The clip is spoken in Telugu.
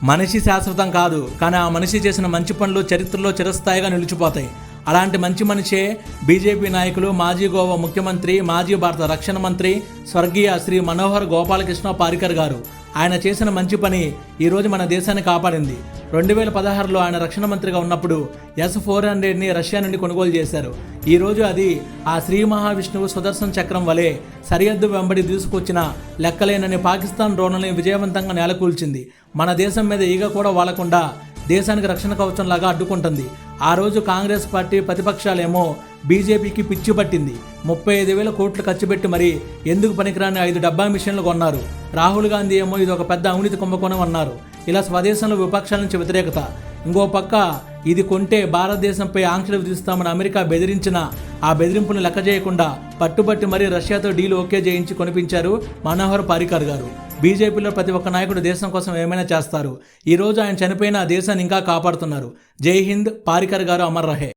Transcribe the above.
మనిషి శాశ్వతం కాదు, కానీ ఆ మనిషి చేసిన మంచి పనులు చరిత్రలో చిరస్థాయిగా నిలిచిపోతాయి. అలాంటి మంచి మనిషే బీజేపీ నాయకులు, మాజీ గోవా ముఖ్యమంత్రి, మాజీ భారత రక్షణ మంత్రి స్వర్గీయ శ్రీ మనోహర్ గోపాలకృష్ణ పారికర్ గారు. ఆయన చేసిన మంచి పని ఈరోజు మన దేశాన్ని కాపాడింది. 2016లో ఆయన రక్షణ మంత్రిగా ఉన్నప్పుడు S-400ని రష్యా నుండి కొనుగోలు చేశారు. ఈరోజు అది ఆ శ్రీ మహావిష్ణువు సుదర్శన చక్రం వలె సరిహద్దు వెంబడి దూసుకొచ్చిన లెక్కలేనని పాకిస్తాన్ డ్రోన్లని విజయవంతంగా నేలకూల్చింది. మన దేశం మీద ఈగ కూడా వాలకుండా దేశానికి రక్షణ కవచంలాగా అడ్డుకుంటుంది. ఆ రోజు కాంగ్రెస్ పార్టీ ప్రతిపక్షాలేమో బీజేపీకి పిచ్చి పట్టింది. 35,000 కోట్లు ఖర్చు పెట్టి మరి ఎందుకు పనికిరాని 5 డబ్బా మిషన్లు కొన్నారు. రాహుల్ గాంధీ ఏమో ఇది ఒక పెద్ద అవినీతి కుంభకోణం అన్నారు. ఇలా స్వదేశంలో విపక్షాల నుంచి వ్యతిరేకత. ఇంకో పక్క ఇది కొంటే భారతదేశంపై ఆంక్షలు విధిస్తామని అమెరికా బెదిరించిన ఆ బెదిరింపును లెక్క చేయకుండా పట్టుబట్టి మరీ రష్యాతో డీల్ ఓకే చేయించి కొనిపించారు మనోహర్ పారికర్ గారు. బీజేపీలో ప్రతి ఒక్క నాయకుడు దేశం కోసం ఏమైనా చేస్తారు. ఈరోజు ఆయన చనిపోయిన దేశాన్ని ఇంకా కాపాడుతున్నారు. జై హింద్. పారికర్ గారు అమర్ రహే.